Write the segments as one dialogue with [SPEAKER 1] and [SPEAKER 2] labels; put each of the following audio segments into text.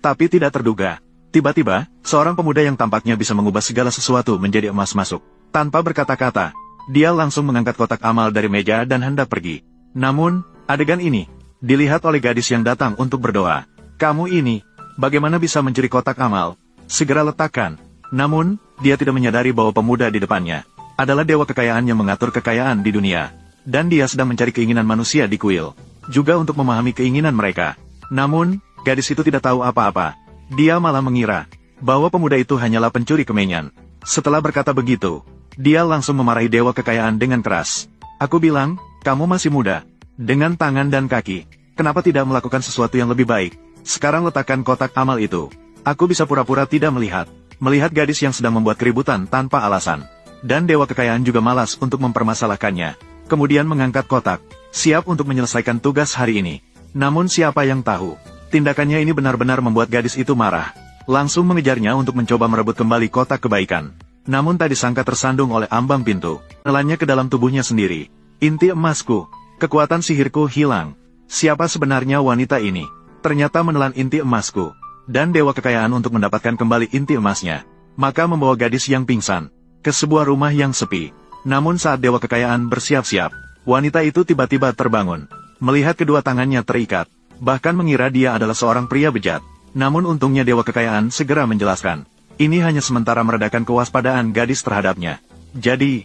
[SPEAKER 1] Tapi tidak terduga. Tiba-tiba, seorang pemuda yang tampaknya bisa mengubah segala sesuatu menjadi emas masuk. Tanpa berkata-kata, dia langsung mengangkat kotak amal dari meja dan hendak pergi. Namun, adegan ini dilihat oleh gadis yang datang untuk berdoa. Kamu ini, bagaimana bisa mencuri kotak amal? Segera letakkan. Namun, dia tidak menyadari bahwa pemuda di depannya adalah dewa kekayaan yang mengatur kekayaan di dunia. Dan dia sedang mencari keinginan manusia di kuil, juga untuk memahami keinginan mereka. Namun, gadis itu tidak tahu apa-apa. Dia malah mengira bahwa pemuda itu hanyalah pencuri kemenyan. Setelah berkata begitu, dia langsung memarahi dewa kekayaan dengan keras. Aku bilang, kamu masih muda, dengan tangan dan kaki. Kenapa tidak melakukan sesuatu yang lebih baik? Sekarang letakkan kotak amal itu. Aku bisa pura-pura tidak melihat. Melihat gadis yang sedang membuat keributan tanpa alasan. Dan dewa kekayaan juga malas untuk mempermasalahkannya. Kemudian mengangkat kotak, siap untuk menyelesaikan tugas hari ini. Namun siapa yang tahu, tindakannya ini benar-benar membuat gadis itu marah. Langsung mengejarnya untuk mencoba merebut kembali kotak kebaikan. Namun tak disangka tersandung oleh ambang pintu. Menelannya ke dalam tubuhnya sendiri. Inti emasku, kekuatan sihirku hilang. Siapa sebenarnya wanita ini? Ternyata menelan inti emasku. Dan dewa kekayaan untuk mendapatkan kembali inti emasnya. Maka membawa gadis yang pingsan ke sebuah rumah yang sepi. Namun saat dewa kekayaan bersiap-siap, wanita itu tiba-tiba terbangun. Melihat kedua tangannya terikat, bahkan mengira dia adalah seorang pria bejat. Namun untungnya dewa kekayaan segera menjelaskan. Ini hanya sementara meredakan kewaspadaan gadis terhadapnya. Jadi,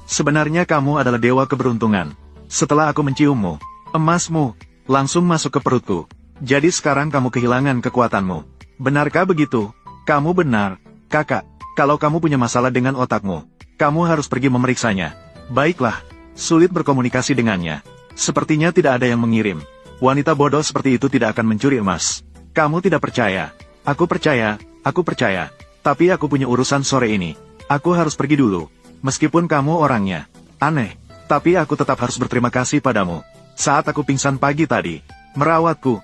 [SPEAKER 1] sebenarnya kamu adalah dewa keberuntungan. Setelah aku menciummu, emasmu langsung masuk ke perutku. Jadi sekarang kamu kehilangan kekuatanmu. Benarkah begitu? Kamu benar, kakak. Kalau kamu punya masalah dengan otakmu, kamu harus pergi memeriksanya. Baiklah, sulit berkomunikasi dengannya. Sepertinya tidak ada yang mengirim. Wanita bodoh seperti itu tidak akan mencuri emas. Kamu tidak percaya. Aku percaya, aku percaya. Tapi aku punya urusan sore ini. Aku harus pergi dulu. Meskipun kamu orangnya aneh, tapi aku tetap harus berterima kasih padamu. Saat aku pingsan pagi tadi, merawatku.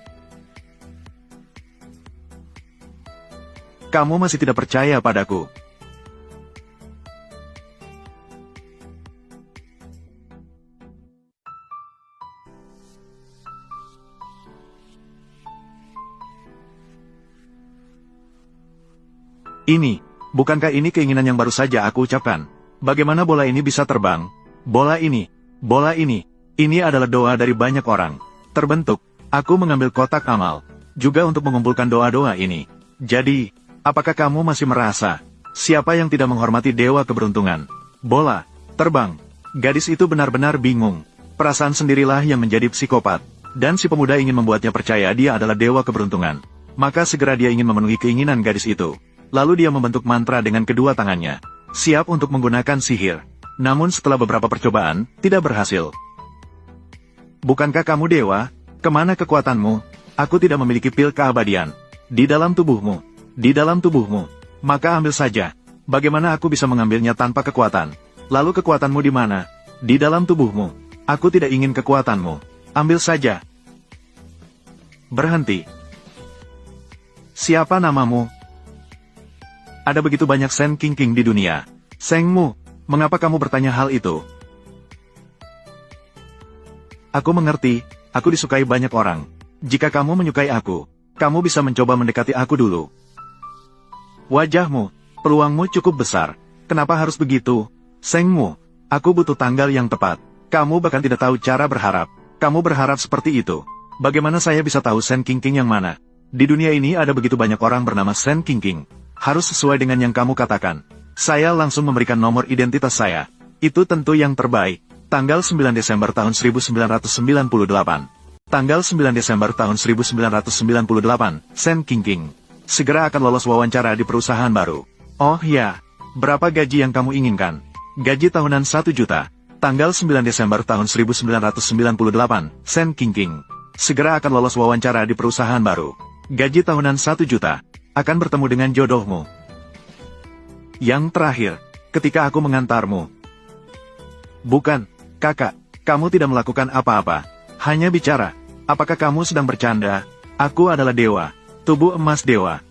[SPEAKER 1] Kamu masih tidak percaya padaku. Bukankah ini keinginan yang baru saja aku ucapkan? Bagaimana bola ini bisa terbang? Bola ini ini adalah doa dari banyak orang. Terbentuk, aku mengambil kotak amal, juga untuk mengumpulkan doa-doa ini. Jadi, apakah kamu masih merasa, siapa yang tidak menghormati dewa keberuntungan? Bola, terbang. Gadis itu benar-benar bingung. Perasaan sendirilah yang menjadi psikopat. Dan si pemuda ingin membuatnya percaya dia adalah dewa keberuntungan. Maka segera dia ingin memenuhi keinginan gadis itu. Lalu dia membentuk mantra dengan kedua tangannya, siap untuk menggunakan sihir. Namun setelah beberapa percobaan, tidak berhasil. Bukankah kamu dewa? Kemana kekuatanmu? Aku tidak memiliki pil keabadian. Di dalam tubuhmu. Di dalam tubuhmu. Maka ambil saja. Bagaimana aku bisa mengambilnya tanpa kekuatan? Lalu kekuatanmu di mana? Di dalam tubuhmu. Aku tidak ingin kekuatanmu. Ambil saja. Berhenti. Siapa namamu? Ada begitu banyak Sen Qingqing di dunia. Sengmu, mengapa kamu bertanya hal itu? Aku mengerti, aku disukai banyak orang. Jika kamu menyukai aku, kamu bisa mencoba mendekati aku dulu. Wajahmu, peluangmu cukup besar. Kenapa harus begitu? Sengmu, aku butuh tanggal yang tepat. Kamu bahkan tidak tahu cara berharap. Kamu berharap seperti itu. Bagaimana saya bisa tahu Sen Qingqing yang mana? Di dunia ini ada begitu banyak orang bernama Sen Qingqing. Harus sesuai dengan yang kamu katakan. Saya langsung memberikan nomor identitas saya. Itu tentu yang terbaik. Tanggal 9 Desember tahun 1998. Tanggal 9 Desember tahun 1998, Sen Qingqing. Segera akan lolos wawancara di perusahaan baru. Oh ya, berapa gaji yang kamu inginkan? Gaji tahunan 1 juta. Tanggal 9 Desember tahun 1998, Sen Qingqing. Segera akan lolos wawancara di perusahaan baru. Gaji tahunan 1 juta. Akan bertemu dengan jodohmu. Yang terakhir, ketika aku mengantarmu. Bukan, kakak, kamu tidak melakukan apa-apa. Hanya bicara. Apakah kamu sedang bercanda? Aku adalah dewa. Tubuh emas dewa.